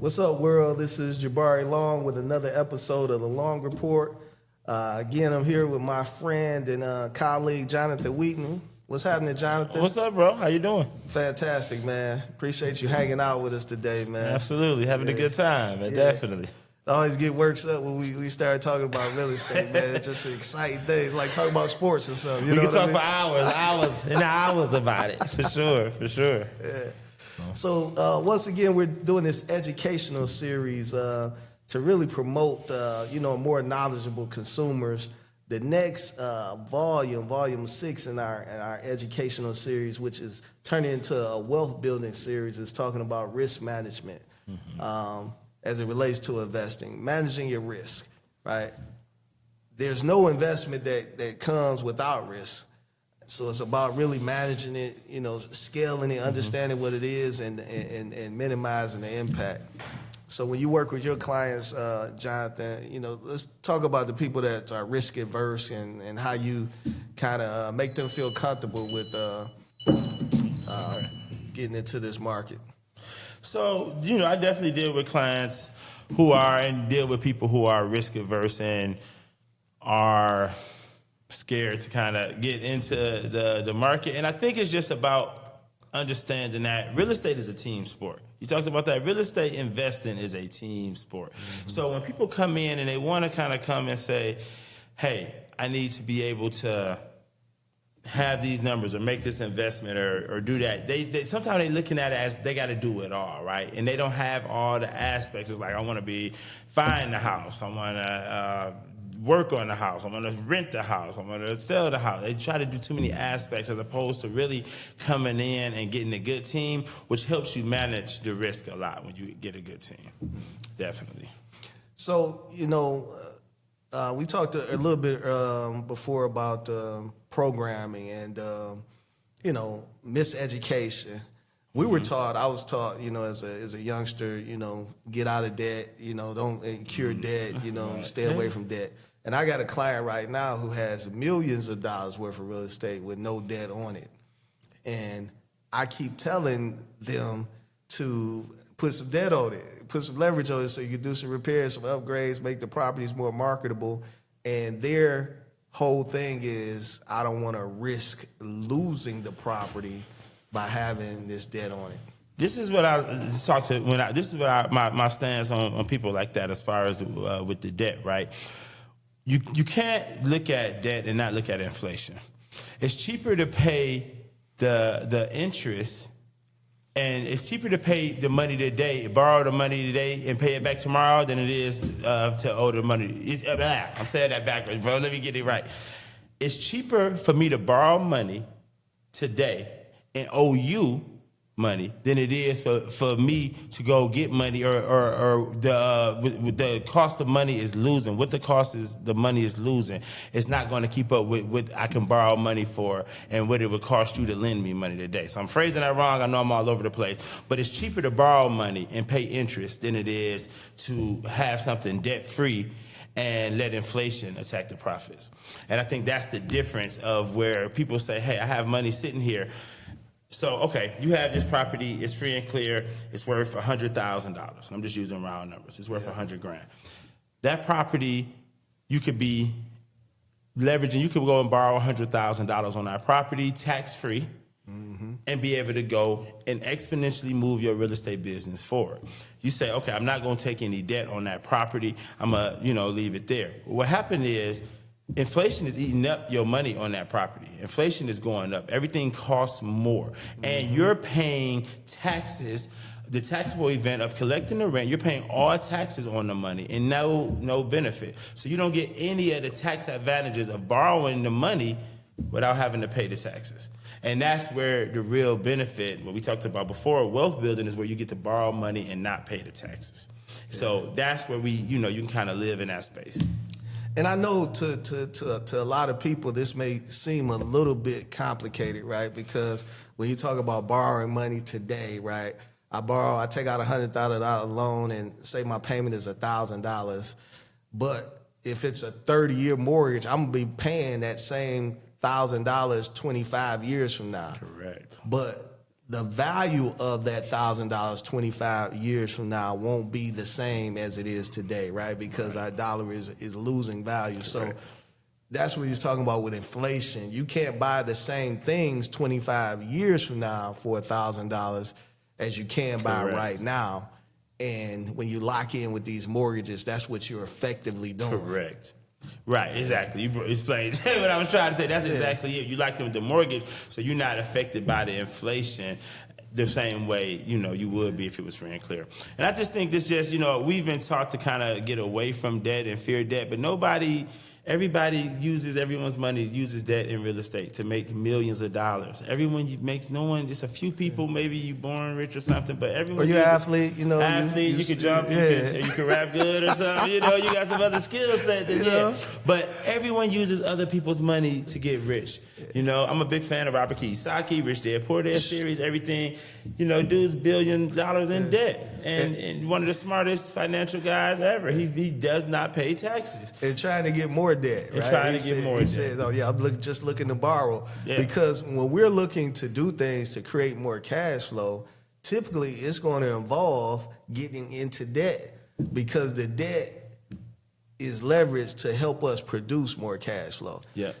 What's up, world? This is Jabari Long with another episode of The Long Report. Again, I'm here with my friend and colleague, Jonathan Wheaton. What's happening, Jonathan? What's up, bro? How you doing? Fantastic, man. Appreciate you hanging out with us today, man. Absolutely. Having a good time, man. Definitely. I always get worked up when we start talking about real estate, man. It's just an exciting thing. It's like talking about sports or something. You We know can what I talk mean? for hours and hours about it. For sure. Yeah. So once again, we're doing this educational series to really promote, more knowledgeable consumers. The next volume 6 in our educational series, which is turning into a wealth building series, is talking about risk management as it relates to investing, managing your risk, right? There's no investment that comes without risk. So it's about really managing it, scaling it, understanding what it is, and minimizing the impact. So when you work with your clients, Jonathan, let's talk about the people that are risk adverse and how you kind of make them feel comfortable with getting into this market. So, I definitely deal with clients who are and deal with people who are risk adverse and are scared to kind of get into the market. And I think it's just about understanding that real estate is a team sport. You talked about that. Real estate investing is a team sport. Mm-hmm. So when people come in and they want to kind of come and say, hey, I need to be able to have these numbers or make this investment or do that, they sometimes they're looking at it as they got to do it all, right? And they don't have all the aspects. It's like, I want to find the house. I want to work on the house. I'm going to rent the house. I'm going to sell the house. They try to do too many aspects as opposed to really coming in and getting a good team, which helps you manage the risk a lot when you get a good team. Definitely. So, we talked a little bit before about programming and, miseducation. We were taught, I was taught, as a youngster, get out of debt, don't incur debt, stay away from debt. And I got a client right now who has millions of dollars worth of real estate with no debt on it. And I keep telling them to put some debt on it, put some leverage on it so you can do some repairs, some upgrades, make the properties more marketable. And their whole thing is, I don't want to risk losing the property by having this debt on it. This is what I talk to this is what my stance on people like that as far as with the debt, right? You can't look at debt and not look at inflation. It's cheaper to pay the interest, and it's cheaper to pay the money today, borrow the money today, and pay it back tomorrow than it is to owe the money. I'm saying that backwards, bro. Let me get it right. It's cheaper for me to borrow money today and owe you money than it is for me to go get money or the cost of money is losing. What the cost is, the money is losing. It's not going to keep up with what I can borrow money for and what it would cost you to lend me money today. So I'm phrasing that wrong. I know I'm all over the place, but it's cheaper to borrow money and pay interest than it is to have something debt free and let inflation attack the profits. And I think that's the difference of where people say, hey, I have money sitting here. So, okay, you have this property, it's free and clear, it's worth $100,000. I'm just using round numbers. It's worth $100,000. That property, you could be leveraging, you could go and borrow $100,000 on that property, tax-free, and be able to go and exponentially move your real estate business forward. You say, okay, I'm not going to take any debt on that property. I'm going to, leave it there. What happened is, inflation is eating up your money on that property. Inflation is going up. Everything costs more. And you're paying taxes, the taxable event of collecting the rent, you're paying all taxes on the money and no benefit. So you don't get any of the tax advantages of borrowing the money without having to pay the taxes. And that's where the real benefit, what we talked about before, wealth building is where you get to borrow money and not pay the taxes. Yeah. So that's where you can kind of live in that space. And I know to a lot of people, this may seem a little bit complicated, right? Because when you talk about borrowing money today, right? I take out $100,000 loan and say my payment is $1,000. But if it's a 30-year mortgage, I'm going to be paying that same $1,000 25 years from now. Correct. But the value of that $1,000 25 years from now won't be the same as it is today, right? Because our dollar is losing value. So that's what he's talking about with inflation. You can't buy the same things 25 years from now for $1,000 as you can buy right now. And when you lock in with these mortgages, that's what you're effectively doing. Correct. Right, exactly. You explained what I was trying to say. That's exactly it. You like them with the mortgage, so you're not affected by the inflation the same way, you would be if it was free and clear. And I just think this just, we've been taught to kind of get away from debt and fear debt, but everybody uses everyone's money, uses debt in real estate to make millions of dollars. Everyone makes it's a few people, maybe you born rich or something, but everyone. Or you're an athlete, you can jump, you can rap good or something, you got some other skill set. But everyone uses other people's money to get rich. I'm a big fan of Robert Kiyosaki, Rich Dad Poor Dad series, everything. Dude's $1 billion in debt. And one of the smartest financial guys ever. He does not pay taxes. And trying to get more debt, right? He says, I'm just looking to borrow. Yeah. Because when we're looking to do things to create more cash flow, typically it's going to involve getting into debt because the debt is leveraged to help us produce more cash flow. Yeah.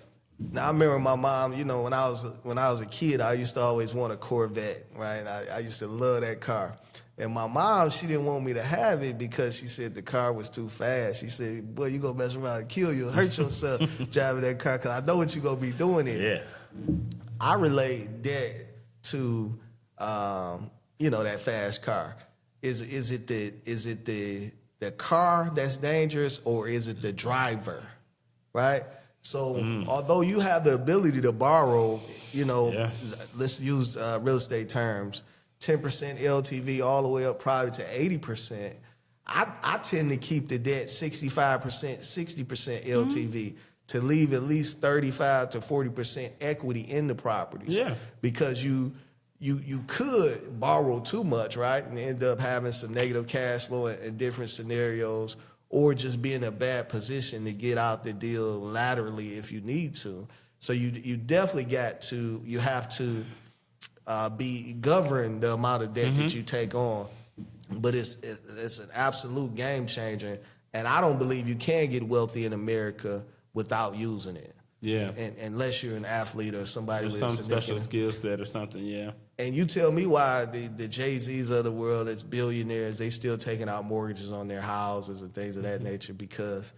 Now, I remember my mom, when I was a kid, I used to always want a Corvette, right? I used to love that car. And my mom, she didn't want me to have it because she said the car was too fast. She said, boy, you gonna mess around and kill you, hurt yourself driving that car because I know what you gonna be doing in it. Yeah. I relate debt to, that fast car. Is it the car that's dangerous or is it the driver, right? So although you have the ability to borrow, let's use real estate terms, 10% LTV all the way up probably to 80%, I tend to keep the debt 65%, 60% LTV to leave at least 35 to 40% equity in the properties. Yeah. Because you could borrow too much, right, and end up having some negative cash flow in different scenarios, or just be in a bad position to get out the deal laterally if you need to. So you definitely have to be governed the amount of debt that you take on. But it's an absolute game changer, and I don't believe you can get wealthy in America without using it. Yeah. And unless you're an athlete or somebody with some special skill set or something, yeah. And you tell me why the Jay-Z's of the world, that's billionaires, they still taking out mortgages on their houses and things of that nature because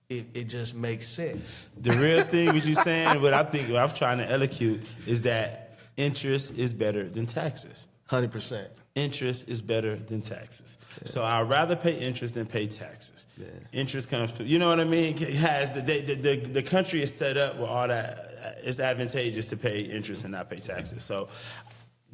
it just makes sense. The real thing what you're saying, what I'm trying to elocute is that interest is better than taxes. 100%. Interest is better than taxes. Yeah. So I'd rather pay interest than pay taxes. Yeah. Interest comes to, you know what I mean? It has the country is set up with all that. It's advantageous to pay interest and not pay taxes. So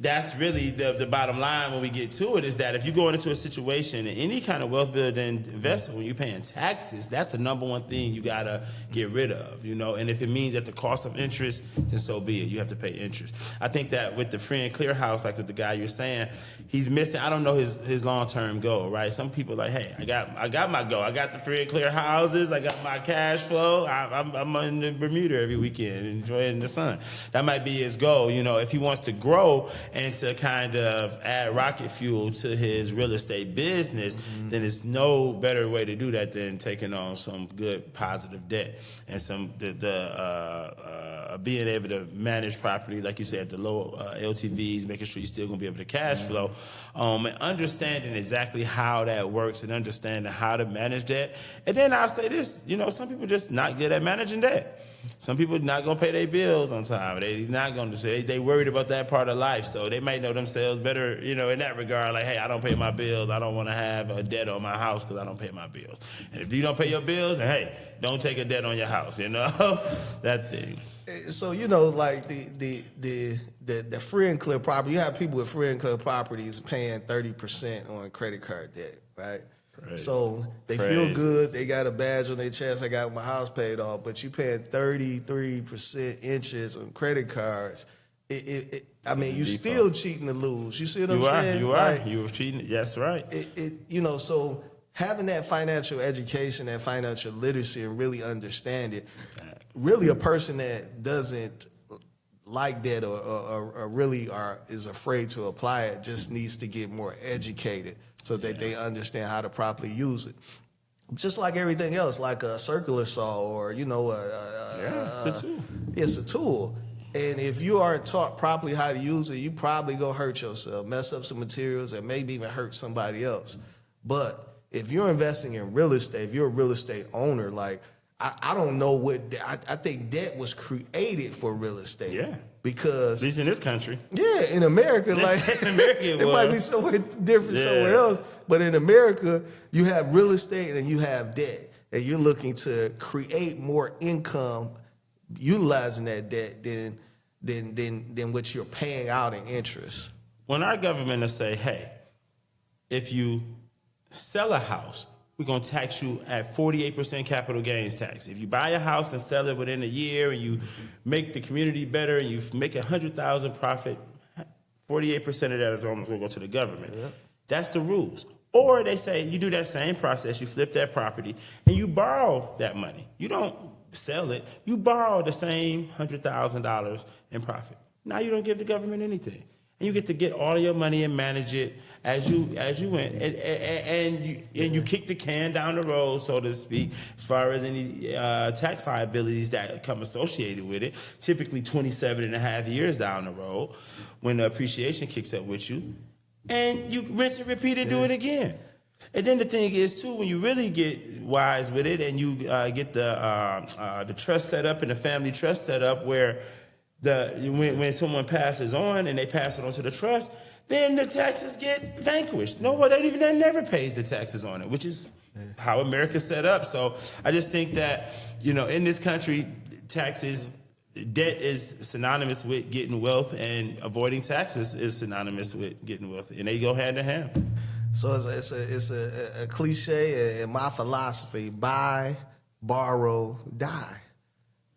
that's really the bottom line when we get to it, is that if you go into a situation in any kind of wealth building investment, when you're paying taxes, that's the number one thing you got to get rid of, and if it means at the cost of interest, then so be it. You have to pay interest. I think that with the free and clear house, like with the guy you're saying, he's missing, I don't know his long-term goal, right? Some people are like, hey, I got my goal. I got the free and clear houses. I got my cash flow. I'm in Bermuda every weekend enjoying the sun. That might be his goal, if he wants to grow and to kind of add rocket fuel to his real estate business, then there's no better way to do that than taking on some good positive debt and being able to manage property, like you said, the low LTVs, making sure you're still going to be able to cash flow, and understanding exactly how that works and understanding how to manage that. And then I'll say this, some people just not good at managing debt. Some people not going to pay their bills on time. They not going to say they worried about that part of life. So they might know themselves better, in that regard. Like, hey, I don't pay my bills. I don't want to have a debt on my house because I don't pay my bills. And if you don't pay your bills, then hey, don't take a debt on your house. That thing. So like the free and clear property. You have people with free and clear properties paying 30% on credit card debt, right? Crazy. So they feel good. They got a badge on their chest. I got my house paid off. But you paying 33% interest on credit cards. You still cheating to lose. You see what I'm saying? You are. You were cheating. Yes, right. So having that financial education, that financial literacy, and really understand it. Really, a person that doesn't like that or really is afraid to apply it just needs to get more educated so that they understand how to properly use it. Just like everything else, like a circular saw or, you know, it's a tool. It's a tool. And if you aren't taught properly how to use it, you probably gonna hurt yourself, mess up some materials, and maybe even hurt somebody else. But if you're investing in real estate, if you're a real estate owner, like I don't know what I think debt was created for real estate. Yeah. Because At least in this country. yeah, in America, like In America it might be was. somewhere different Yeah. somewhere else. But in America, you have real estate and you have debt. And you're looking to create more income utilizing that debt than what you're paying out in interest. When our government will say, hey, if you sell a house, we're going to tax you at 48% capital gains tax. If you buy a house and sell it within a year and you make the community better and you make $100,000 profit, 48% of that is almost going to go to the government. Yeah. That's the rules. Or they say you do that same process, you flip that property, and you borrow that money. You don't sell it. You borrow the same $100,000 in profit. Now you don't give the government anything. And you get to get all your money and manage it as you went, and you kick the can down the road, so to speak, as far as any tax liabilities that come associated with it. Typically 27 and a half years down the road, when the appreciation kicks up with you, and you rinse and repeat and do it again. And then the thing is too, when you really get wise with it, and you get the trust set up and the family trust set up, where when someone passes on and they pass it on to the trust, then the taxes get vanquished. That never pays the taxes on it, which is how America's set up. So I just think that, in this country, debt is synonymous with getting wealth, and avoiding taxes is synonymous with getting wealth, and they go hand in hand. So it's a cliche in my philosophy: buy, borrow, die.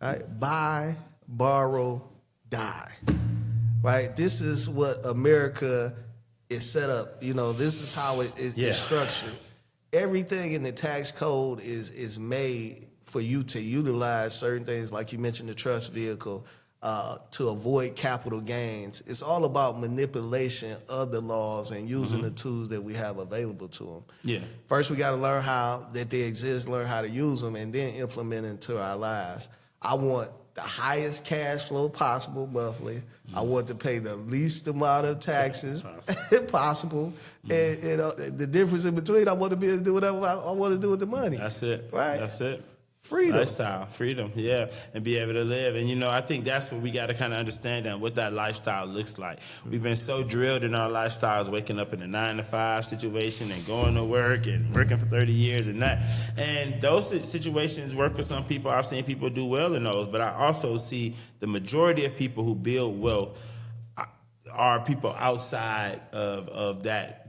Right? Buy, borrow, die. Right? This is what America is set up. This is how it is structured. Everything in the tax code is made for you to utilize certain things, like you mentioned, the trust vehicle, to avoid capital gains. It's all about manipulation of the laws and using the tools that we have available to them. Yeah. First, we got to learn how that they exist, learn how to use them, and then implement it into our lives. I want the highest cash flow possible monthly. I want to pay the least amount of taxes possible. And the difference in between, I want to be able to do whatever I want to do with the money. That's it. Right? That's it. Freedom. Lifestyle, freedom, yeah, and be able to live. And, I think that's what we got to kind of understand, that what that lifestyle looks like. We've been so drilled in our lifestyles, waking up in a 9-to-5 situation and going to work and working for 30 years and that. And those situations work for some people. I've seen people do well in those, but I also see the majority of people who build wealth are people outside of that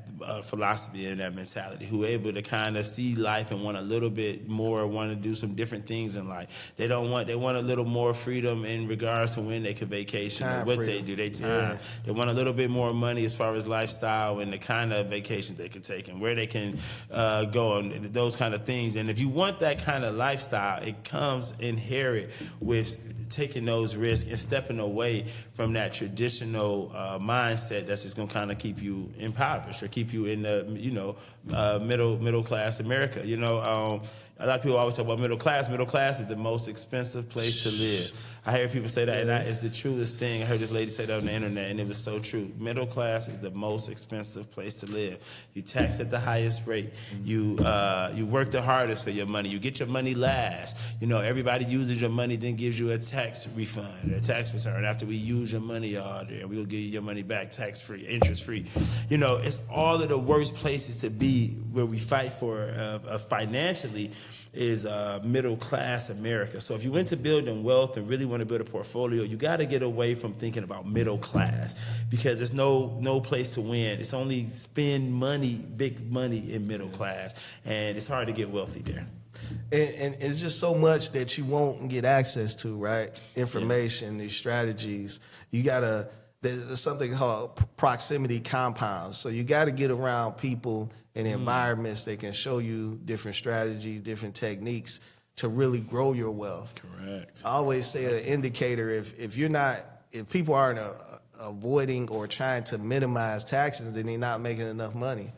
philosophy and that mentality, who are able to kind of see life and want a little bit more, want to do some different things in life. They want a little more freedom in regards to when they can vacation and what they do, their time. Yeah. They want a little bit more money as far as lifestyle and the kind of vacations they can take and where they can go and those kind of things. And if you want that kind of lifestyle, it comes inherent with taking those risks and stepping away from that traditional mindset that's just going to kind of keep you impoverished or keep you in the middle class America. A lot of people always talk about middle class. Middle class is the most expensive place to live. I hear people say that, and that is the truest thing. I heard this lady say that on the internet, and it was so true. Middle class is the most expensive place to live. You tax at the highest rate. You work the hardest for your money. You get your money last. Everybody uses your money, then gives you a tax refund, a tax return. After we use your money all day, we'll give you your money back tax-free, interest-free. It's all of the worst places to be where we fight for financially is middle class America. So if you went to building wealth and really want to build a portfolio, you got to get away from thinking about middle class, because there's no place to win. It's only spend money, big money in middle class, and it's hard to get wealthy there. And it's just so much that you won't get access to, right? Information, these strategies. There's something called proximity compounds. So you got to get around people and environments that can show you different strategies, different techniques to really grow your wealth. Correct. I always say an indicator, if you're not if people aren't avoiding or trying to minimize taxes, then they're not making enough money.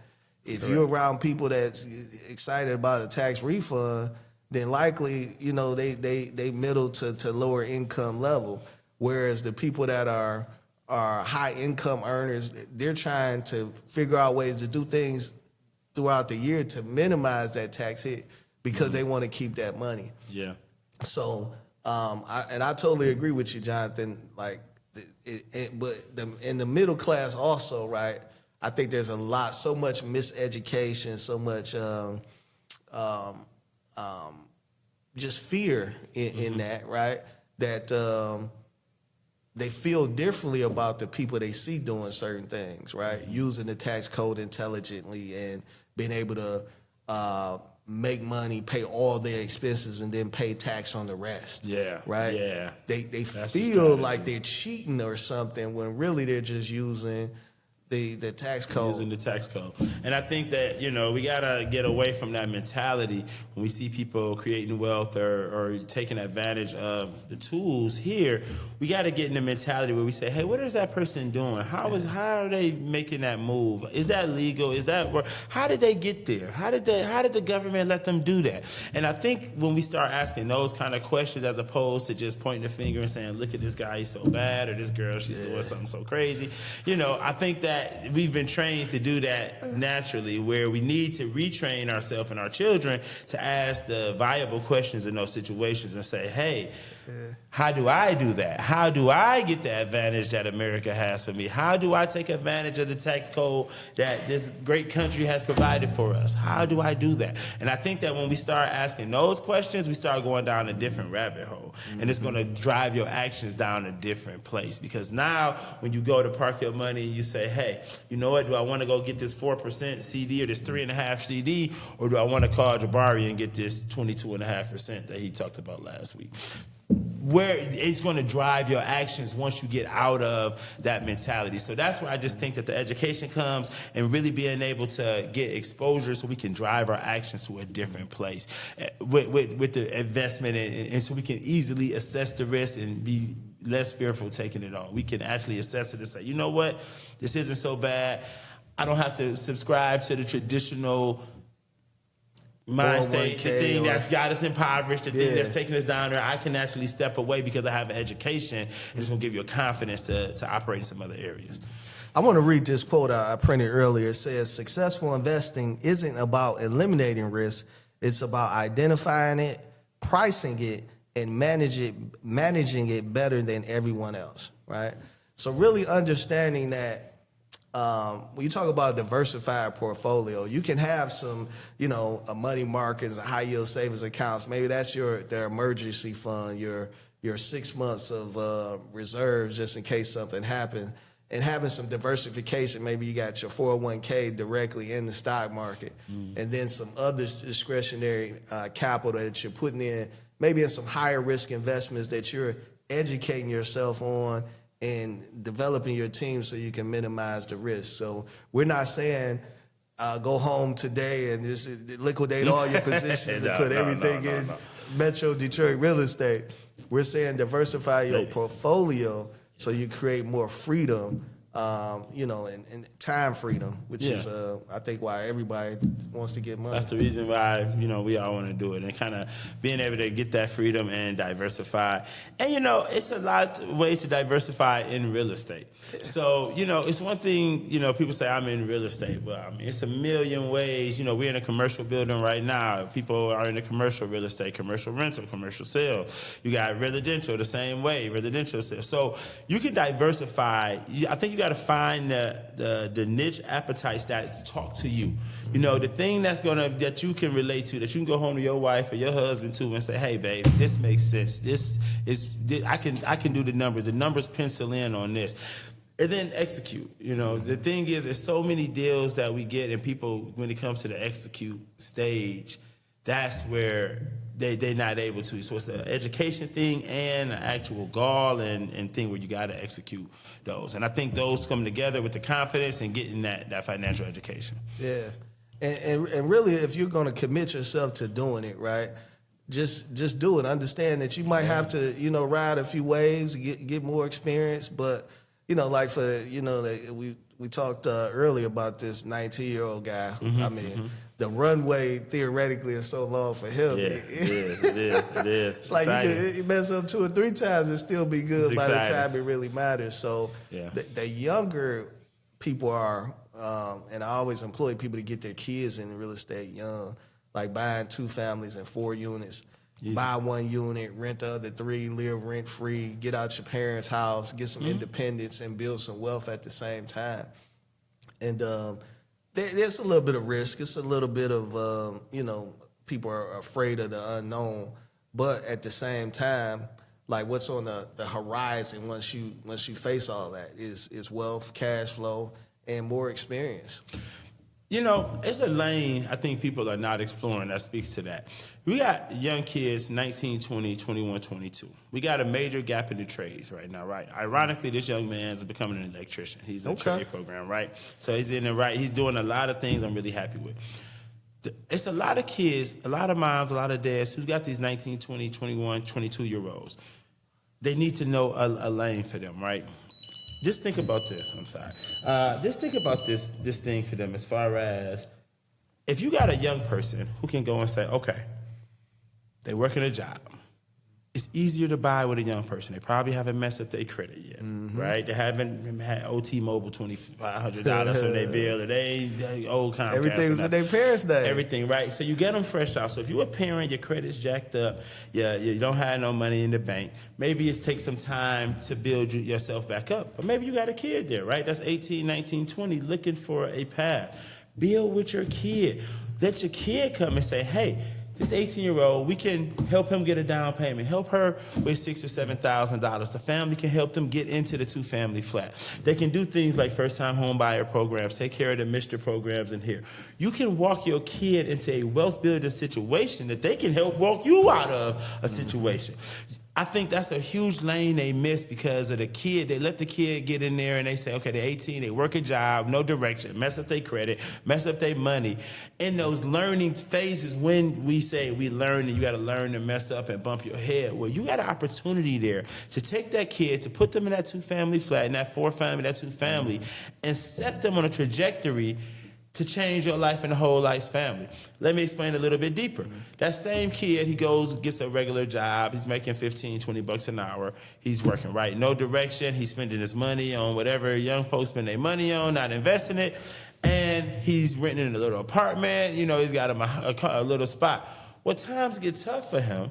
If you're around people that's excited about a tax refund, then likely, you know, they middle to lower income level. Whereas the people that are high income earners, they're trying to figure out ways to do things throughout the year to minimize that tax hit because they want to keep that money. Yeah. So, I totally agree with you, Jonathan. Like, in the middle class also, right? I think there's so much miseducation, so much just fear in that, right? That they feel differently about the people they see doing certain things, right? Using the tax code intelligently and being able to make money, pay all their expenses, and then pay tax on the rest. Yeah. Right? Yeah. They That's feel the like they're cheating or something when really they're just using the tax code. Using the tax code. And I think that, you know, we got to get away from that mentality when we see people creating wealth or taking advantage of the tools here. We got to get in the mentality where we say, hey, what is that person doing? How are they making that move? Is that legal? Is that work? How did they get there? How did the government let them do that? And I think when we start asking those kind of questions as opposed to just pointing the finger and saying, look at this guy, he's so bad, or this girl, she's doing something so crazy. You know, I think that we've been trained to do that naturally, where we need to retrain ourselves and our children to ask the viable questions in those situations and say, hey, how do I do that? How do I get the advantage that America has for me? How do I take advantage of the tax code that this great country has provided for us? How do I do that? And I think that when we start asking those questions, we start going down a different rabbit hole. And it's going to drive your actions down a different place. Because now when you go to park your money and you say, hey, you know what? Do I want to go get this 4% CD or this 3.5 CD? Or do I want to call Jabari and get this 22.5% that he talked about last week? Where it's going to drive your actions once you get out of that mentality. So that's where I just think that the education comes and really being able to get exposure so we can drive our actions to a different place with the investment and so we can easily assess the risk and be less fearful taking it on. We can actually assess it and say, you know what, this isn't so bad. I don't have to subscribe to the traditional mind state, the thing that's got us impoverished, the thing that's taking us down there. I can actually step away because I have an education, and it's going to give you a confidence to operate in some other areas. I want to read this quote I printed earlier. It says, successful investing isn't about eliminating risk. It's about identifying it, pricing it, and managing it better than everyone else, right? So really understanding that when you talk about a diversified portfolio, you can have some, you know, a money markets, high yield savings accounts. Maybe that's their emergency fund, your 6 months of reserves just in case something happened. And having some diversification, maybe you got your 401k directly in the stock market, and then some other discretionary capital that you're putting in, maybe in some higher risk investments that you're educating yourself on and developing your team so you can minimize the risk. So we're not saying go home today and just liquidate all your positions and put everything in Metro Detroit real estate. We're saying diversify your portfolio so you create more freedom, you know, and time freedom, which is, I think, why everybody wants to get money. That's the reason why, you know, we all want to do it, and kind of being able to get that freedom and diversify. And, you know, it's a lot of ways to diversify in real estate. So, you know, it's one thing, you know, people say I'm in real estate. Well, I mean, it's a million ways. You know, we're in a commercial building right now. People are in the commercial real estate, commercial rental, commercial sale. You got residential the same way, residential sale. So you can diversify. I think you got to find the niche appetites that talk to you. You know, the thing that you can relate to, that you can go home to your wife or your husband to and say, hey, babe, this makes sense. I can do the numbers. The numbers pencil in on this. And then execute. You know, the thing is, there's so many deals that we get, and people, when it comes to the execute stage, that's where they're not able to. So it's an education thing and an actual goal and thing where you got to execute those. And I think those come together with the confidence and getting that financial education. Yeah. And really, if you're going to commit yourself to doing it, right, just do it. Understand that you might have to, ride a few waves, get more experience, but like for we talked earlier about this 19-year-old guy. I mean, the runway theoretically is so long for him. Yeah, it is. It's like you mess up 2 or 3 times and still be good by the time it really matters. So the younger people are, and I always employ people to get their kids in real estate young, like buying 2 families and 4 units. Easy. Buy 1 unit, rent the other 3, live rent free, get out your parents' house, get some independence, and build some wealth at the same time. And there's a little bit of risk. It's a little bit of people are afraid of the unknown, but at the same time, like what's on the horizon once you face all that is wealth, cash flow, and more experience. It's a lane I think people are not exploring that speaks to that. We got young kids, 19, 20, 21, 22. We got a major gap in the trades right now, right? Ironically, this young man is becoming an electrician. He's in a trade program, right? So he's in the right. He's doing a lot of things I'm really happy with. It's a lot of kids, a lot of moms, a lot of dads who's got these 19, 20, 21, 22-year-olds. They need to know a lane for them, right? Just think about this. I'm sorry. Just think about this thing for them as far as if you got a young person who can go and say, okay, they work in a job. It's easier to buy with a young person. They probably haven't messed up their credit yet, right? They haven't had OT Mobile $2,500 on their bill. They old Comcast. Everything was in their parents' day. Everything, right? So you get them fresh out. So if you're a parent, your credit's jacked up, you don't have no money in the bank, maybe it takes some time to build yourself back up. But maybe you got a kid there, right? That's 18, 19, 20, looking for a path. Build with your kid. Let your kid come and say, hey, this 18-year-old, we can help him get a down payment, help her with $6,000 or $7,000. The family can help them get into the 2-family flat. They can do things like first-time home buyer programs, take care of the Mr. programs in here. You can walk your kid into a wealth-building situation that they can help walk you out of a situation. I think that's a huge lane they miss because of the kid. They let the kid get in there and they say, okay, they're 18, they work a job, no direction, mess up their credit, mess up their money. In those learning phases, when we say we learn and you got to learn to mess up and bump your head, well, you got an opportunity there to take that kid, to put them in that 2-family flat, in that 4-family, that 2-family, and set them on a trajectory to change your life and the whole life's family. Let me explain a little bit deeper. That same kid, he goes, gets a regular job. He's making $15, $20 an hour. He's working, right? No direction. He's spending his money on whatever young folks spend their money on, not investing it. And he's renting a little apartment. He's got him a little spot. Well, times get tough for him.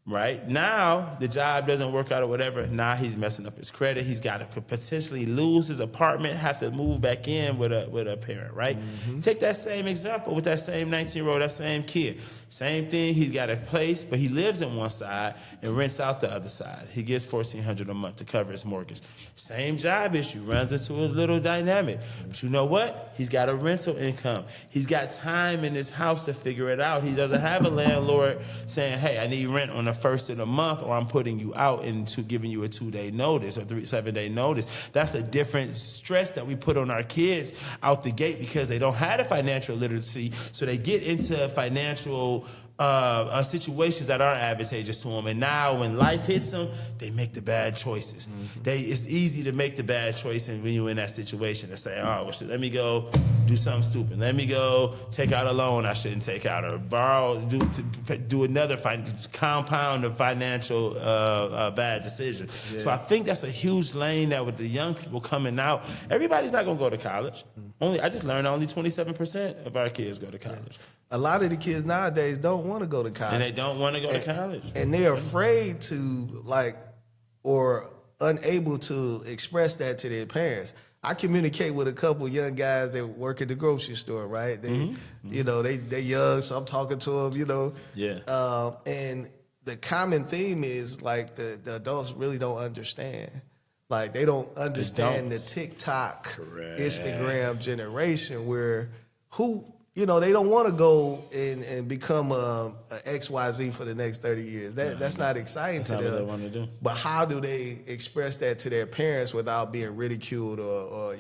Right now, the job doesn't work out or whatever. Now he's messing up his credit. He's got to potentially lose his apartment, have to move back in with a parent. Right? Take that same example with that same 19-year-old, that same kid. Same thing. He's got a place, but he lives on one side and rents out the other side. He gets $1,400 a month to cover his mortgage. Same job issue runs into a little dynamic. But you know what? He's got a rental income. He's got time in his house to figure it out. He doesn't have a landlord saying, "Hey, I need rent on the first of the month, or I'm putting you out into giving you a 2-day notice or 7-day notice." That's a different stress that we put on our kids out the gate because they don't have the financial literacy, so they get into financial situations that aren't advantageous to them. And now when life hits them, they make the bad choices. It's easy to make the bad choice when you're in that situation and say, oh, well, let me go do something stupid. Let me go take out a loan I shouldn't take out, or borrow, do another compound of financial bad decisions. Yeah. So I think that's a huge lane that with the young people coming out, everybody's not going to go to college. I just learned only 27% of our kids go to college. Yeah. A lot of the kids nowadays don't want to go to college. And they don't want to go to college. And they're afraid to, or unable to express that to their parents. I communicate with a couple young guys that work at the grocery store, right? They, they're young, so I'm talking to them, Yeah. And the common theme is, the adults really don't understand. They don't understand the TikTok, Correct. Instagram generation where they don't want to go and become a XYZ for the next 30 years. That's not exciting to them. That's not what they want to do. But how do they express that to their parents without being ridiculed or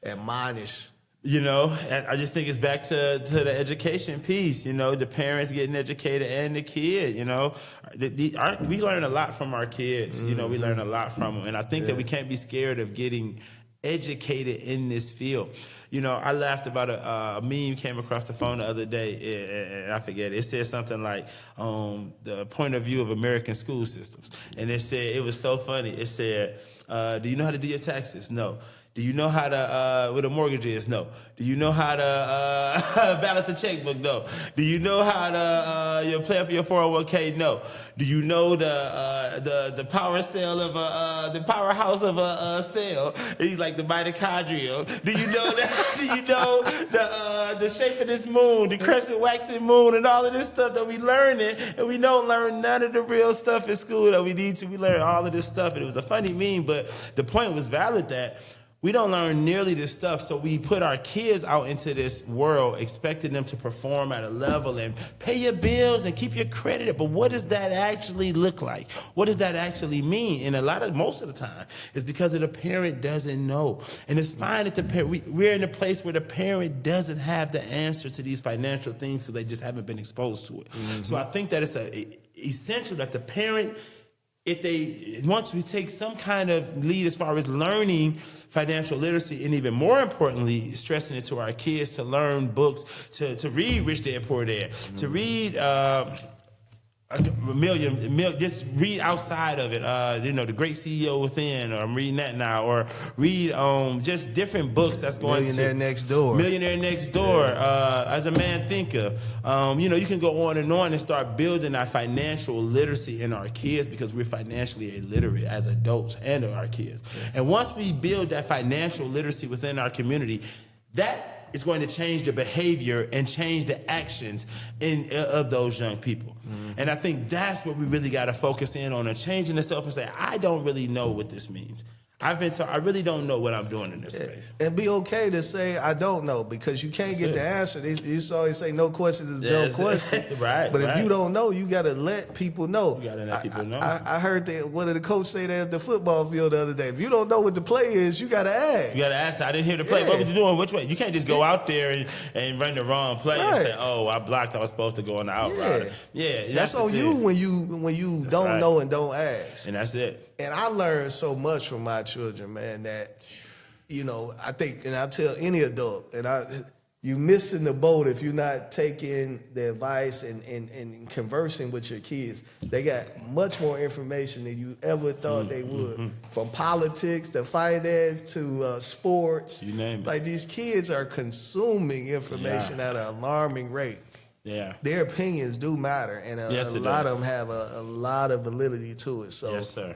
admonished You know, I just think it's back to the education piece. You know, the parents getting educated and the kid. You know, we learn a lot from our kids. You know, we learn a lot from them, and I think that we can't be scared of getting educated in this field. You know, I laughed about a meme came across the phone the other day, and I forget it. It said something like the point of view of American school systems, and it said, it was so funny. It said, "Do you know how to do your taxes? No. Do you know how to what a mortgage is? No. Do you know how to balance a checkbook? No. Do you know how to you plan for your 401k? No. Do you know the power cell of the powerhouse of a cell? He's like the mitochondrial. Do you know that? Do you know the shape of this moon, the crescent waxing moon, and all of this stuff that we learning, and we don't learn none of the real stuff in school that we need to. We learn all of this stuff, and it was a funny meme, but the point was valid that we don't learn nearly this stuff, so we put our kids out into this world expecting them to perform at a level and pay your bills and keep your credit. But what does that actually look like? What does that actually mean? And most of the time, it's because the parent doesn't know. And it's fine that we're in a place where the parent doesn't have the answer to these financial things because they just haven't been exposed to it. Mm-hmm. So I think that it's essential that the parent, if they want to take some kind of lead as far as learning financial literacy, and even more importantly, stressing it to our kids to learn books, to read Rich Dad Poor Dad, to read just read outside of it. You know, The Great CEO Within, or I'm reading that now, or read just different books that's going Millionaire Next Door. Millionaire Next Door, As a Man Thinketh. You know, you can go on and start building our financial literacy in our kids because we're financially illiterate as adults and our kids. Yeah. And once we build that financial literacy within our community, that is going to change the behavior and change the actions of those young people. Mm-hmm. And I think that's what we really got to focus in on, and changing ourselves and say, I don't really know what this means. I've been told I really don't know what I'm doing in this space. And be okay to say I don't know, because you can't get the answer. You always say no question is no question. Right. But if you don't know, you got to let people know. You got to let people know. I heard that one of the coaches say that at the football field the other day. If you don't know what the play is, you got to ask. You got to ask. I didn't hear the play. Yeah. What were you doing? Which way? You can't just go out there and run the wrong play and say, "Oh, I blocked. I was supposed to go on the out route." Yeah, that's on you when you don't know and don't ask. And that's it. And I learned so much from my children, man, that, you know, I think, and I tell any adult, you missing the boat if you're not taking the advice and conversing with your kids. They got much more information than you ever thought they would, from politics to finance to sports. You name it. Like, these kids are consuming information at an alarming rate. Yeah, their opinions do matter, and a lot of them have a lot of validity to it. So, yes, sir.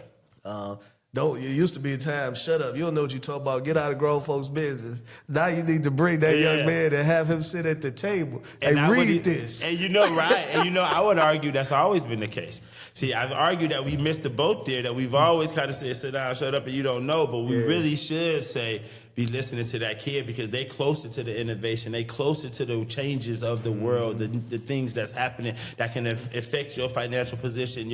It used to be a time, shut up, you don't know what you talk about, get out of grown folks' business. Now you need to bring that young man and have him sit at the table and read this. And you know, right, and you know, I would argue that's always been the case. See, I've argued that we missed the boat there, that we've always kind of said, sit down, shut up, and you don't know, but we really should say, be listening to that kid, because they closer to the innovation, they closer to the changes of the world, the things that's happening that can affect your financial position,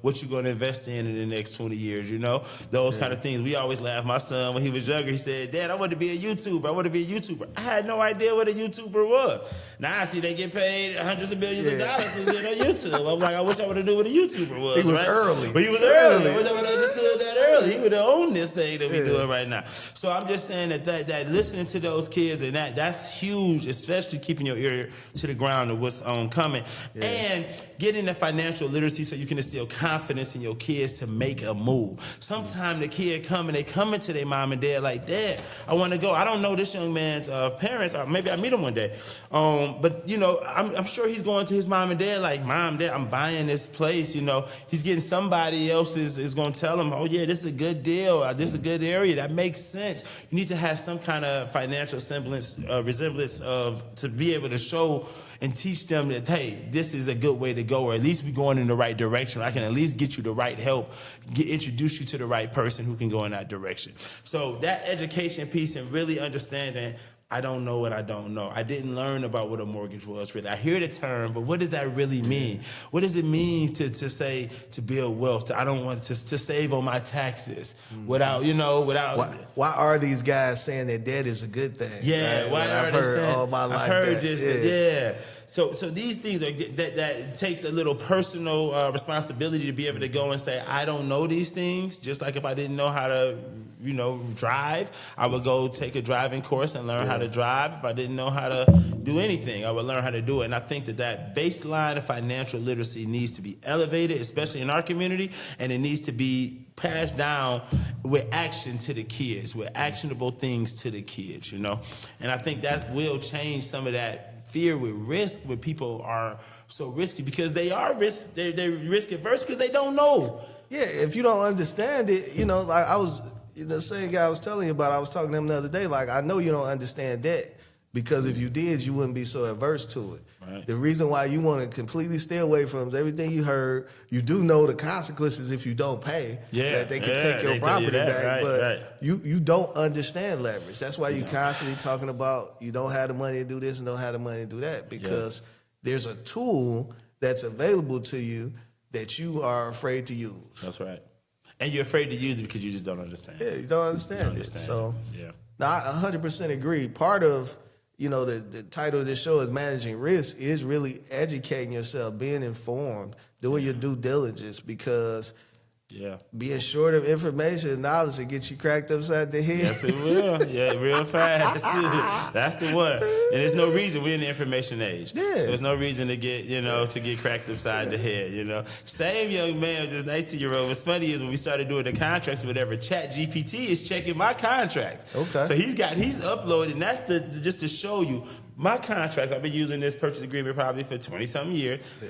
what you're going to invest in the next 20 years, you know, those kind of things. We always laugh. My son, when he was younger, he said, "Dad, I want to be a YouTuber. I want to be a YouTuber." I had no idea what a YouTuber was. Now I see they get paid hundreds of millions of dollars to get on YouTube. I'm like, I wish I would have knew what a YouTuber was. He was early. But he was early. I wish I would have understood that early. He would have owned this thing that we're doing right now. So I'm just saying that listening to those kids, and that's huge, especially keeping your ear to the ground of what's coming, and getting the financial literacy so you can instill confidence in your kids to make a move. Sometimes the kid they come into their mom and dad like, "Dad, I want to go." I don't know this young man's parents, or maybe I meet him one day, but you know, I'm sure he's going to his mom and dad like, "Mom, Dad, I'm buying this place." You know, he's getting somebody else is going to tell him, "Oh yeah, this is a good deal. This is a good area. That makes sense." You need to have some kind of financial resemblance to be able to show and teach them that, hey, this is a good way to go, or at least we're going in the right direction. I can at least get you the right help, introduce you to the right person who can go in that direction. So that education piece and really understanding, I don't know what I don't know. I didn't learn about what a mortgage was really. I hear the term, but what does that really mean? What does it mean to say to build wealth? I don't want to save on my taxes without. Why are these guys saying that debt is a good thing? Yeah, right? why are I've they heard saying? all my life. I've heard that, this. Yeah. So these things are that takes a little personal responsibility to be able to go and say, I don't know these things. Just like if I didn't know how to, drive, I would go take a driving course and learn how to drive. If I didn't know how to do anything, I would learn how to do it. And I think that baseline of financial literacy needs to be elevated, especially in our community, and it needs to be passed down with action to the kids, with actionable things to the kids, And I think that will change some of that fear with risk, where people are so risky because they are they're risk averse because they don't know. Yeah, if you don't understand it, like I was the same guy I was telling you about. I was talking to him the other day. Like, I know you don't understand debt because if you did, you wouldn't be so averse to it. Right. The reason why you want to completely stay away from everything you heard, you do know the consequences if you don't pay. That they can take your property back, but you don't understand leverage. That's why you constantly talking about you don't have the money to do this and don't have the money to do that because there's a tool that's available to you that you are afraid to use. That's right. And you're afraid to use it because you just don't understand. Yeah, you don't understand it. So, no, I 100% agree. Part of, the title of this show is Managing Risk is really educating yourself, being informed, doing your due diligence because being short of information and knowledge will get you cracked upside the head. Yes, it will. Yeah, real fast, too. That's the one. And there's no reason. We're in the information age. Yeah. So there's no reason to get cracked upside the head, Same young man, just 18-year-old. What's funny is when we started doing the contracts or whatever, ChatGPT is checking my contracts. Okay. So he's uploading. That's just to show you my contracts. I've been using this purchase agreement probably for 20-something years. Yeah.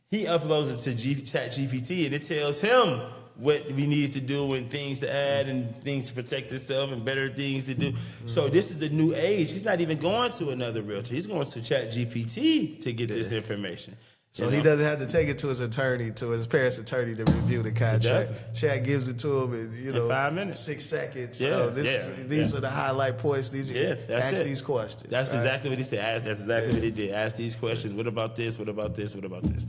He uploads it to ChatGPT, and it tells him what we need to do and things to add and things to protect himself and better things to do. Mm-hmm. So this is the new age. He's not even going to another realtor. He's going to ChatGPT to get this information. So he doesn't have to take it to his attorney, to his parents' attorney to review the contract. Chat gives it to him in 5 minutes. 6 seconds. Yeah, These are the highlight points. Ask these questions. That's exactly what he said. That's exactly what he did. Ask these questions. What about this? What about this? What about this?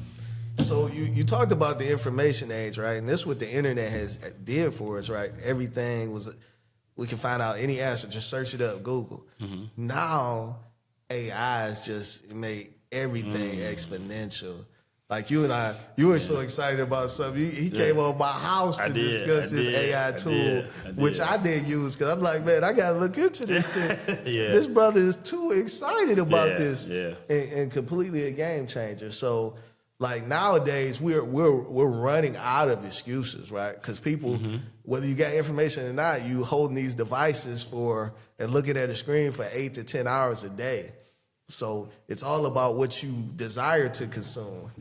So you talked about the information age, right? And this is what the internet did for us, right? Everything we can find out any answer. Just search it up, Google. Mm-hmm. Now, AI has just made everything exponential. Like you were so excited about something. He came over my house to discuss this AI tool, which I didn't use because I'm like, man, I got to look into this thing. This brother is too excited about this and completely a game changer. So, like nowadays, we're running out of excuses, right? Because people, whether you got information or not, you holding these devices and looking at a screen for 8 to 10 hours a day. So it's all about what you desire to consume.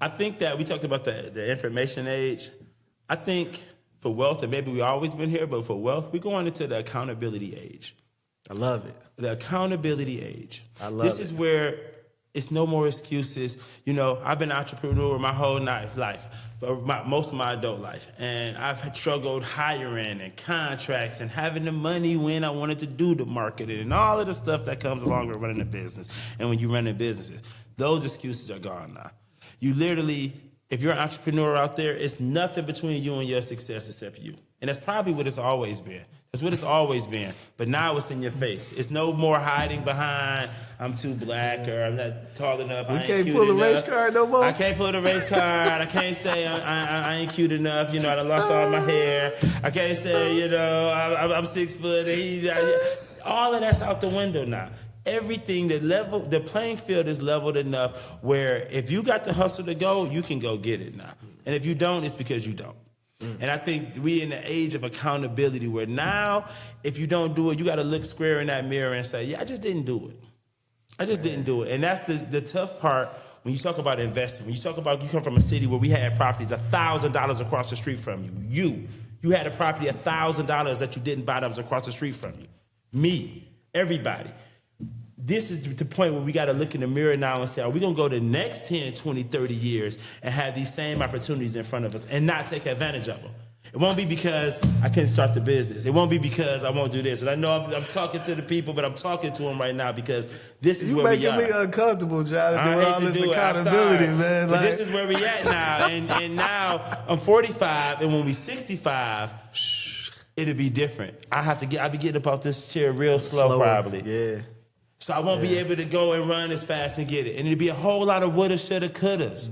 I think that we talked about the information age. I think for wealth, and maybe we've always been here, but for wealth, we're going into the accountability age. I love it. The accountability age. I love This is where it's no more excuses. I've been an entrepreneur my whole life, most of my adult life. And I've struggled hiring and contracts and having the money when I wanted to do the marketing and all of the stuff that comes along with running a business. And when you run businesses, those excuses are gone now. You literally, if you're an entrepreneur out there, it's nothing between you and your success except you. And that's probably what it's always been. That's what it's always been. But now it's in your face. It's no more hiding behind, I'm too black or I'm not tall enough. We can't pull a race card no more. I can't pull the race card. I can't say I ain't cute enough. I done lost all my hair. I can't say, I'm 6 foot. All of that's out the window now. Everything, the playing field is leveled enough where if you got the hustle to go, you can go get it now. And if you don't, it's because you don't. And I think we in the age of accountability where now, if you don't do it, you got to look square in that mirror and say, I just didn't do it. I just didn't do it. And that's the tough part when you talk about investing. When you talk about you come from a city where we had properties $1,000 across the street from you. You had a property $1,000 that you didn't buy that was across the street from you. Me, everybody. This is the point where we got to look in the mirror now and say, are we going to go the next 10, 20, 30 years and have these same opportunities in front of us and not take advantage of them? It won't be because I couldn't start the business. It won't be because I won't do this. And I know I'm talking to the people, but I'm talking to them right now because this is You where we making are. me uncomfortable, Jonathan, I with hate all to this do it. I'm accountability, sorry. man. But Like, this is where we at now. And now I'm 45, and when we 65, it'll be different. I'll be getting up off this chair real slow, probably. Yeah. So I won't be able to go and run as fast and get it. And it'll be a whole lot of woulda, shoulda, couldas.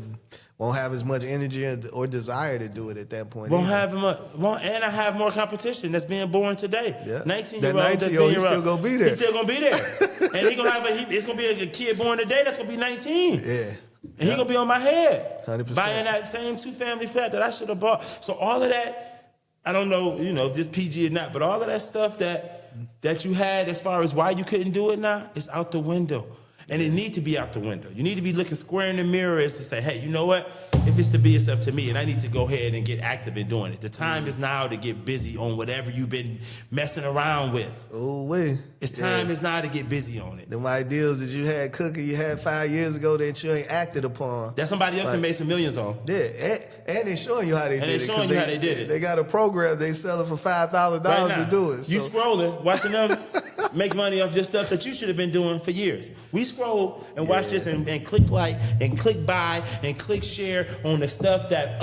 Won't have as much energy or desire to do it at that point. Won't either. have much, and I have more competition that's being born today. Yeah. 19-year-old That that's 19-year-old, being he's still gonna be there. He's still gonna be there, and he's gonna have it's gonna be a kid born today that's gonna be 19. Yeah. And he gonna be on my head, 100%. buying that same 2-family flat that I should have bought. So all of that, I don't know, if this PG or not, but all of that stuff that you had as far as why you couldn't do it now, is out the window. And it need to be out the window. You need to be looking square in the mirror and to say, hey, you know what? If it's to be, it's up to me, and I need to go ahead and get active in doing it. The time is now to get busy on whatever you've been messing around with. Oh, wait. It's time is now to get busy on it. Them ideals that you had cooking, you had 5 years ago that you ain't acted upon. That somebody else can make some millions on. Yeah, and they showing you how they did it. they showing 'cause you how they did it. They got a program they selling for $5,000 Right now, to do it. you So, scrolling, watching them make money off your stuff that you should have been doing for years. We scroll and watch this and click like and click buy and click share on the stuff that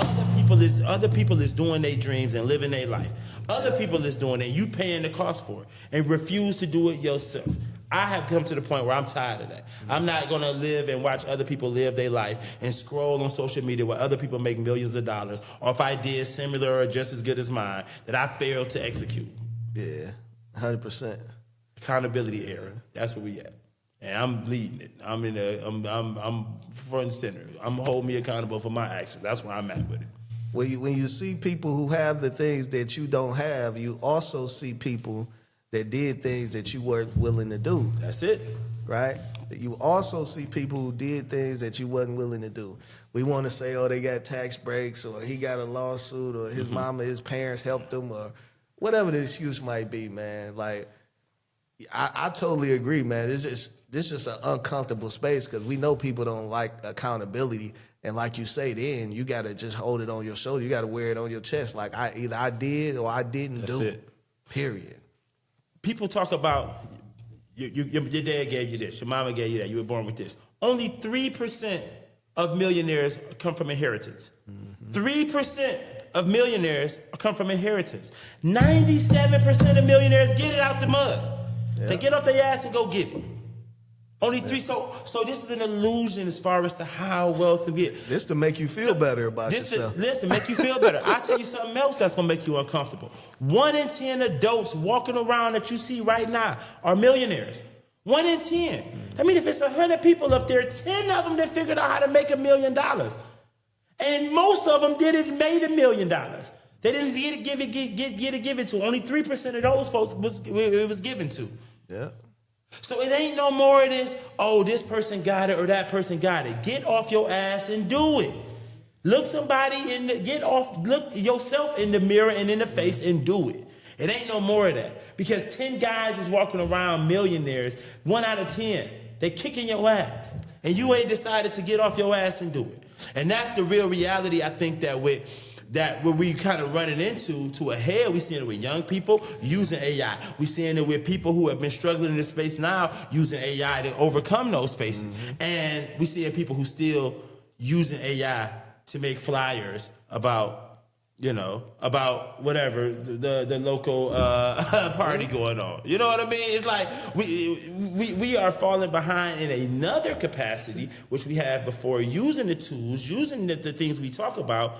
other people is doing their dreams and living their life. Other people is doing it, you paying the cost for it, and refuse to do it yourself. I have come to the point where I'm tired of that. I'm not gonna live and watch other people live their life and scroll on social media where other people make millions of dollars, or if I did similar or just as good as mine, that I failed to execute. yeah, 100%. Accountability era. That's where we at. And I'm leading it. I'm front and center. I'm holding me accountable for my actions. That's where I'm at with it. When you see people who have the things that you don't have, you also see people that did things that you weren't willing to do, That's it. right? You also see people who did things that you wasn't willing to do. We want to say, oh, they got tax breaks, or he got a lawsuit, or his mama, his parents helped him, or whatever the excuse might be, man. Like, I totally agree, man. This just an uncomfortable space because we know people don't like accountability. And like you say, then you got to just hold it on your shoulder. You got to wear it on your chest. Like, either I did or I didn't That's do. it. Period. People talk about your dad gave you this, your mama gave you that, you were born with this. Only 3% of millionaires come from inheritance. 3% of millionaires come from inheritance. 97% of millionaires get it out the mud. Yeah. They get off their ass and go get it. Only 3. So this is an illusion as far as to how wealth can get. This to make you feel better about yourself. Listen, make you feel better. I'll tell you something else that's going to make you uncomfortable. 1 in 10 adults walking around that you see right now are millionaires. 1 in 10. I mean, if it's 100 people up there, 10 of them that figured out how to make $1 million. And most of them made $1 million. They didn't get it given to. Only 3% of those folks it was given to. Yeah. So it ain't no more of this, oh, this person got it or that person got it. Get off your ass and do it. Look yourself in the mirror and in the face and do it. It ain't no more of that. Because 10 guys is walking around millionaires, 1 out of 10, they kicking your ass. And you ain't decided to get off your ass and do it. And that's the real reality, I think, that where we kind of running into a head. We seeing it with young people using AI. We seeing it with people who have been struggling in this space now using AI to overcome those spaces. And we seeing people who still using AI to make flyers about whatever the local party going on. You know what I mean? It's like we are falling behind in another capacity, which we have before, using the tools, using the things we talk about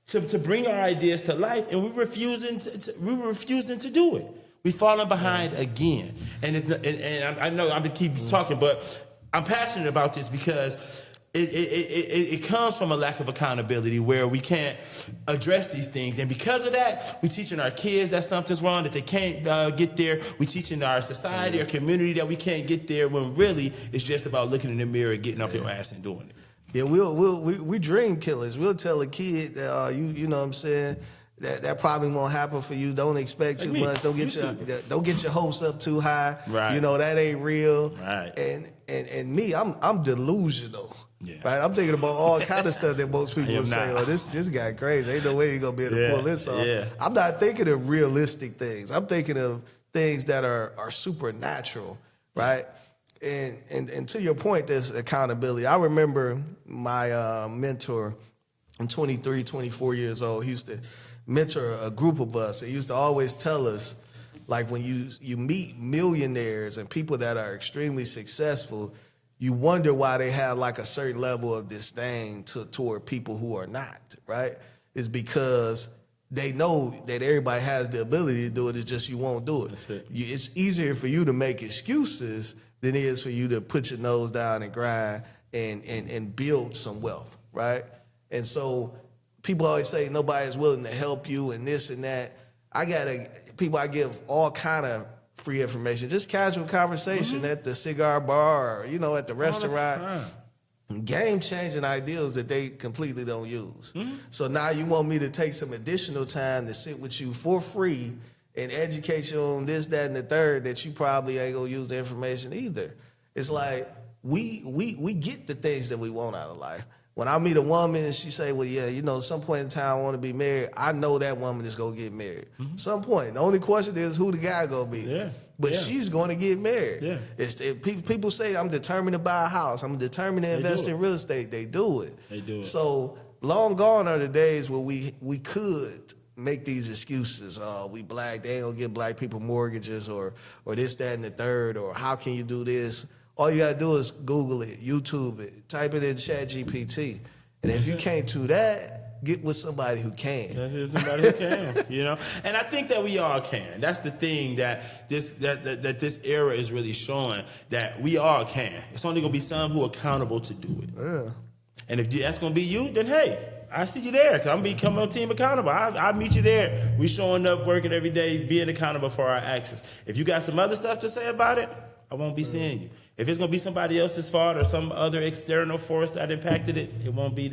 to bring our ideas to life, and we're refusing to do it. We're falling behind again, and I know I'm gonna keep talking, but I'm passionate about this because it comes from a lack of accountability where we can't address these things, and because of that, we're teaching our kids that something's wrong, that they can't get there. We're teaching our society, our community, that we can't get there, when really it's just about looking in the mirror, getting off your ass, and doing it. Yeah, we dream killers. We'll tell a kid that you know what I'm saying, that probably won't happen for you. Don't expect too much. Don't get your hopes up too high. Right. You know, that ain't real. Right. And me, I'm delusional. Yeah. Right. I'm thinking about all kind of stuff that most people I am would say, not. "Oh, this guy crazy. Ain't no way he gonna be able to pull this off." Yeah. I'm not thinking of realistic things. I'm thinking of things that are supernatural, right? And to your point, there's accountability. I remember my mentor, I'm 23, 24 years old. He used to mentor a group of us. He used to always tell us, like, when you meet millionaires and people that are extremely successful, you wonder why they have like a certain level of disdain toward people who are not, right? It's because they know that everybody has the ability to do it. It's just you won't do it. That's it. It's easier for you to make excuses than it is for you to put your nose down and grind and build some wealth, right? And so people always say nobody's willing to help you and this and that. I give all kind of free information, just casual conversation at the cigar bar or, at the restaurant. Game-changing ideals that they completely don't use. So now you want me to take some additional time to sit with you for free and educate you on this, that, and the third that you probably ain't gonna use the information either. It's like we get the things that we want out of life. When I meet a woman and she say, well, yeah, some point in time I want to be married, I know that woman is going to get married. Some point. The only question is who the guy going to be. Yeah. But she's going to get married. Yeah. People say, I'm determined to buy a house. I'm determined to invest in real estate. They do it. They do it. So long gone are the days where we could make these excuses. We black, they ain't going to give black people mortgages or this, that, and the third, or how can you do this? All you gotta do is Google it, YouTube it, type it in ChatGPT. And if you can't do that, get with somebody who can. That's just somebody who can, And I think that we all can. That's the thing that this era is really showing, that we all can. It's only gonna be some who are accountable to do it. Yeah. And if that's gonna be you, then hey, I see you there. I'm becoming a team accountable. I'll meet you there. We showing up, working every day, being accountable for our actions. If you got some other stuff to say about it, I won't be seeing you. If it's gonna be somebody else's fault or some other external force that impacted it, it won't be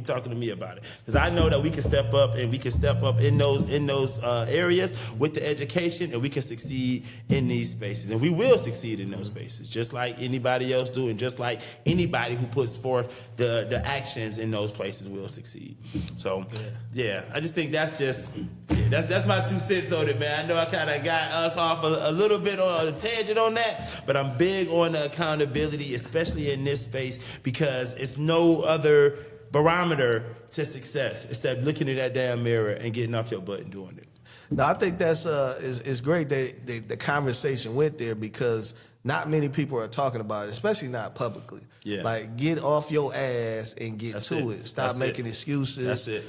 talking to me about it. Because I know that we can step up in those areas with the education, and we can succeed in these spaces, and we will succeed in those spaces, just like anybody else do, and just like anybody who puts forth the actions in those places will succeed. So I just think that's my 2 cents on it, man. I know I kind of got us off a little bit on a tangent on that, but I'm big on the accountability, especially in this space, because it's no other barometer to success except looking at that damn mirror and getting off your butt and doing it. No, I think that's is great that the conversation went there, because not many people are talking about it, especially not publicly. Yeah. Like, get off your ass and get to it. Stop making excuses. That's it.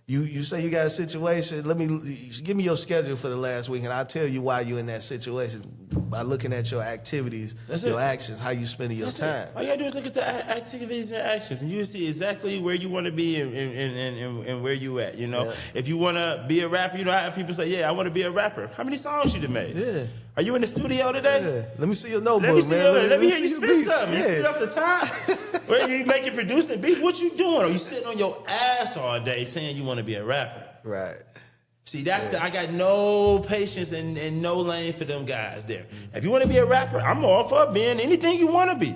You say you got a situation. Give me your schedule for the last week, and I'll tell you why you're in that situation by looking at your activities, your actions, how you spending your time. All you gotta do is look at the activities and actions, and you see exactly where you want to be and where you at. If you want to be a rapper, I have people say, "Yeah, I want to be a rapper." How many songs you done made? Yeah. Are you in the studio today? Yeah. Let me see your notebook, Let me see man. Let me hear you spit beats. something. You spit off the top. Where you making producing beats? What you doing? Are you sitting on your ass all day saying you want to be a rapper? Right. See, I got no patience and no lane for them guys there. If you want to be a rapper, I'm all for being anything you want to be.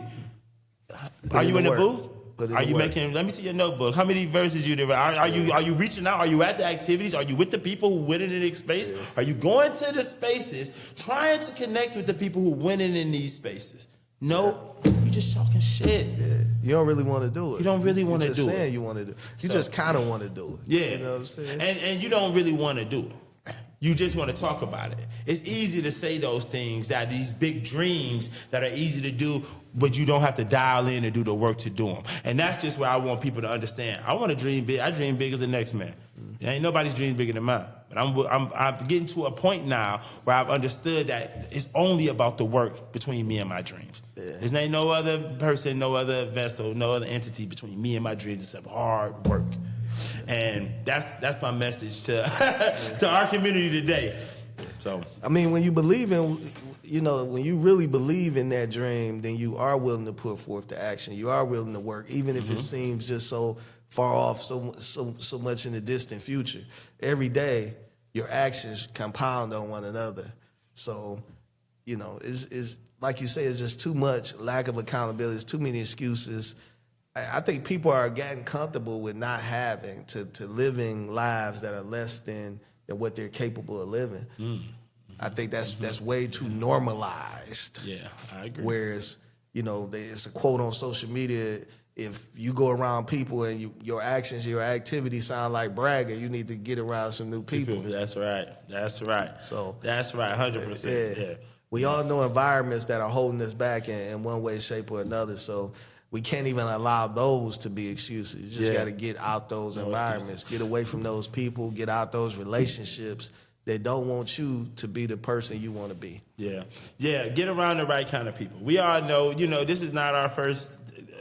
Are you in the booth? Are you making? Let me see your notebook. How many verses you did? Are you reaching out? Are you at the activities? Are you with the people who winning in this space? Yeah. Are you going to the spaces, trying to connect with the people who winning in these spaces? No, you just talking shit. Yeah. You don't really want to do it. You don't really want to do it. You're just saying you want to do it. You just kind of want to do it. Yeah. You know what I'm saying? And you don't really want to do it. You just want to talk about it. It's easy to say those things, that these big dreams that are easy to do, but you don't have to dial in and do the work to do them. And that's just what I want people to understand. I want to dream big. I dream big as the next man. There ain't nobody's dream bigger than mine. But I'm getting to a point now where I've understood that it's only about the work between me and my dreams. Yeah. There's ain't no other person, no other vessel, no other entity between me and my dreams except hard work. And that's my message to to our community today. So I mean, when you believe in, when you really believe in that dream, then you are willing to put forth the action. You are willing to work, even if it seems just so far off, so much in the distant future. Every day, your actions compound on one another. So, you know, it's like you say, it's just too much lack of accountability. It's too many excuses. I think people are getting comfortable with not having to living lives that are less than what they're capable of living. I think that's way too normalized. Yeah, I agree. Whereas, you know, it's a quote on social media: if you go around people and your actions, your activities sound like bragging, you need to get around some new people. That's right. So that's right, 100%. Yeah. We all know environments that are holding us back in one way, shape, or another. So we can't even allow those to be excuses. You just got to get out those environments, get away from those people, get out those relationships that don't want you to be the person you want to be. Yeah. Get around the right kind of people. We all know, you know, this is not our first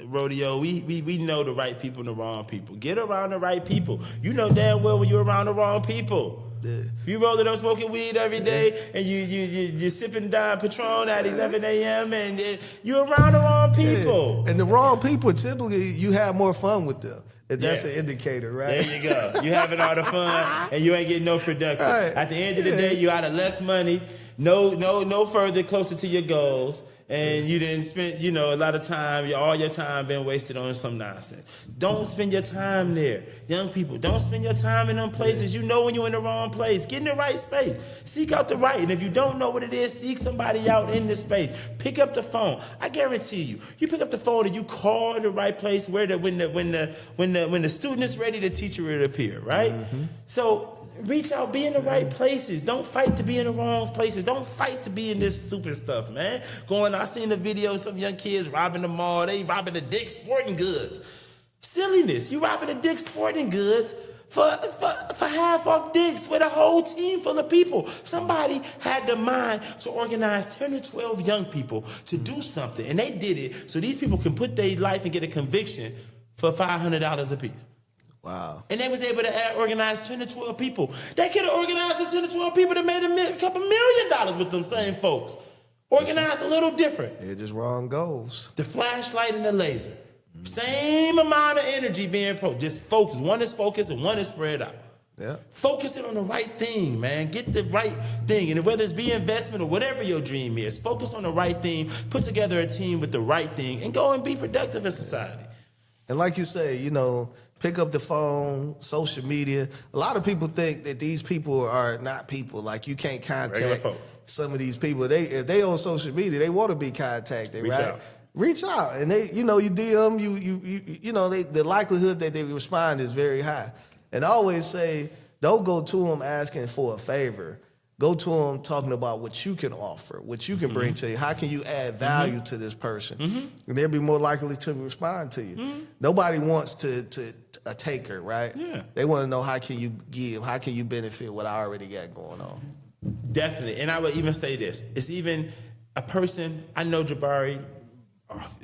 rodeo. We know the right people and the wrong people. Get around the right people. You know damn well when you're around the wrong people. Yeah. You rolling up smoking weed every day, and you're sipping down Patron at 11 a.m. and you're around the wrong people. Yeah. And the wrong people, typically you have more fun with them. If that's an indicator, right? There you go. You having all the fun, and you ain't getting no productive. Right. At the end of the day, you out of less money, no further closer to your goals. And you didn't spend, you know, a lot of time, all your time been wasted on some nonsense. Don't spend your time there. Young people, don't spend your time in them places. You know when you're in the wrong place. Get in the right space. Seek out the right. And if you don't know what it is, seek somebody out in the space. Pick up the phone. I guarantee you pick up the phone and you call the right place where when the student is ready, the teacher will appear, right? Mm-hmm. So reach out, be in the right places. Don't fight to be in the wrong places. Don't fight to be in this stupid stuff, man. I seen the video of some young kids robbing the mall. They robbing the Dick's Sporting Goods. Silliness. You robbing the Dick's Sporting Goods for half off Dick's with a whole team full of people. Somebody had the mind to organize 10 or 12 young people to do something, and they did it so these people can put their life and get a conviction for $500 a piece. Wow. And they was able to organize 10 to 12 people. They could have organized the 10 to 12 people that made a couple $1 million with them same folks. Organized a little different. They're just wrong goals. The flashlight and the laser. Same amount of energy being just focus. One is focused and one is spread out. Yeah. Focusing on the right thing, man. Get the right thing. And whether it's be investment or whatever your dream is, focus on the right thing, put together a team with the right thing, and go and be productive in society. And like you say, you know, pick up the phone, social media. A lot of people think that these people are not people. Like you can't contact some of these people. If they on social media, they want to be contacted, right? Reach out. And they, you know, you DM, you know, the likelihood that they respond is very high. And I always say, don't go to them asking for a favor. Go to them talking about what you can offer, what you can bring to you. How can you add value to this person? And they'll be more likely to respond to you. Nobody wants to a taker, right? Yeah. They want to know, how can you give? How can you benefit what I already got going on? Definitely. And I would even say this. It's even a person, I know Jabari,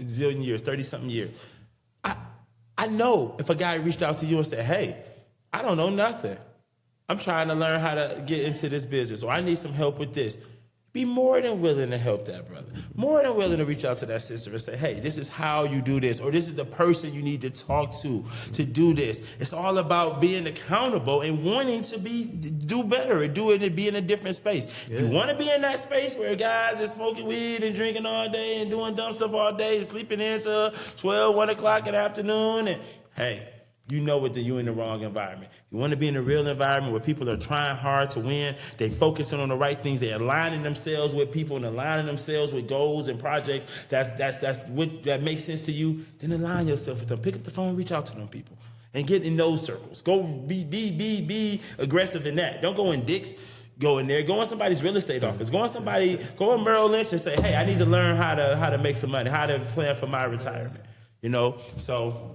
zillion years, 30-something years. I know if a guy reached out to you and said, hey, I don't know nothing. I'm trying to learn how to get into this business, or I need some help with this. Be more than willing to help that brother. More than willing to reach out to that sister and say, hey, this is how you do this, or this is the person you need to talk to do this. It's all about being accountable and wanting to do better and do it and be in a different space. Yeah. If you want to be in that space where guys are smoking weed and drinking all day and doing dumb stuff all day and sleeping in until 12, 1 o'clock in the afternoon, and hey, you know you're in the wrong environment. You want to be in a real environment where people are trying hard to win. They focusing on the right things. They're aligning themselves with people and aligning themselves with goals and projects. That makes sense to you. Then align yourself with them. Pick up the phone, reach out to them people, and get in those circles. Go be aggressive in that. Don't go in Dick's. Go in there. Go in somebody's real estate office. Go in Merrill Lynch and say, hey, I need to learn how to make some money, how to plan for my retirement. You know, so.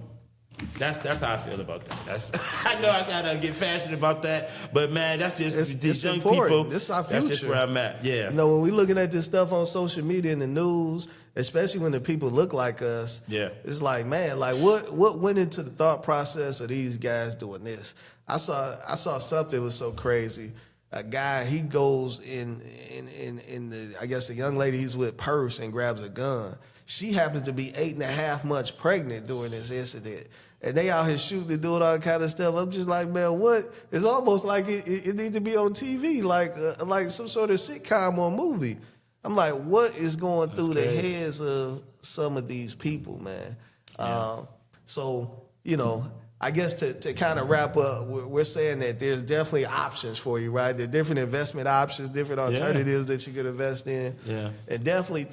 That's how I feel about that. I know I gotta get passionate about that, but man, that's just these young important. people. This is our future. That's just where I'm at. Yeah. You know, when we looking at this stuff on social media and the news, especially when the people look like us, it's like, man, like what went into the thought process of these guys doing this? I saw something that was so crazy. A guy, he goes in the, I guess, a young lady he's with purse and grabs a gun. She happens to be 8.5 months pregnant during this incident. and they out here shooting and doing all kind of stuff. I'm just like, man, what? It's almost like it needs to be on TV, like some sort of sitcom or movie. I'm like, what is going through the heads of some of these people, man? Yeah. So, you know, I guess to kind of wrap up, we're saying that there's definitely options for you, right? There are different investment options, different alternatives that you can invest in, and definitely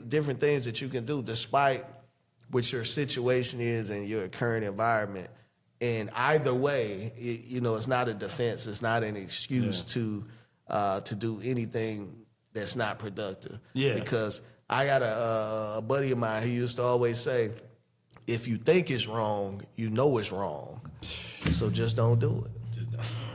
different things that you can do despite what your situation is and your current environment. And either way, you know, it's not a defense. It's not an excuse to do anything that's not productive. Yeah. Because I got a buddy of mine who used to always say, if you think it's wrong, you know it's wrong. So just don't do it.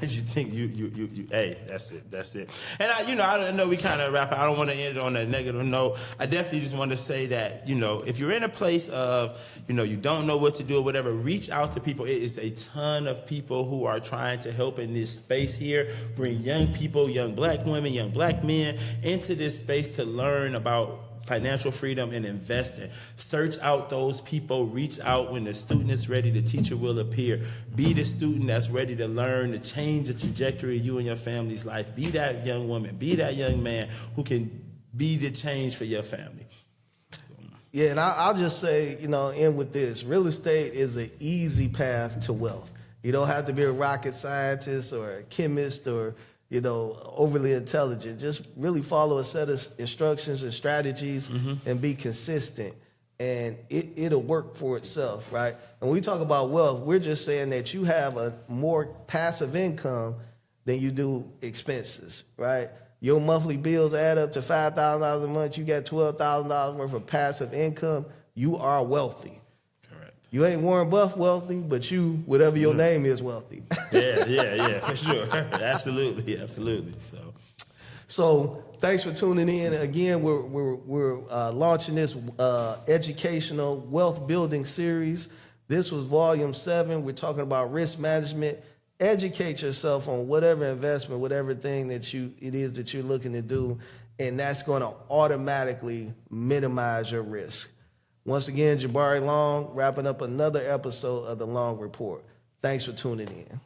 If you think you hey, that's it. And I know we kind of wrap. I don't want to end it on a negative note. I definitely just want to say that, you know, if you're in a place of, you know, you don't know what to do or whatever, reach out to people. It is a ton of people who are trying to help in this space here, bring young people, young black women, young black men into this space to learn about financial freedom and investing. Search out those people. Reach out when the student is ready. The teacher will appear. Be the student that's ready to learn, to change the trajectory of you and your family's life. Be that young woman. Be that young man who can be the change for your family. Yeah, and I'll just say, you know, end with this. Real estate is an easy path to wealth. You don't have to be a rocket scientist or a chemist or, you know, overly intelligent. Just really follow a set of instructions and strategies and be consistent. And it'll work for itself, right? And when we talk about wealth, we're just saying that you have a more passive income than you do expenses, right? Your monthly bills add up to $5,000 a month. You got $12,000 worth of passive income. You are wealthy. You ain't Warren Buffett wealthy, but you, whatever your name is, wealthy. Yeah, for sure. Absolutely. So thanks for tuning in. Again, we're launching this educational wealth building series. This was volume 7. We're talking about risk management. Educate yourself on whatever investment, whatever thing that it is that you're looking to do, and that's going to automatically minimize your risk. Once again, Jabari Long, wrapping up another episode of The Long Report. Thanks for tuning in.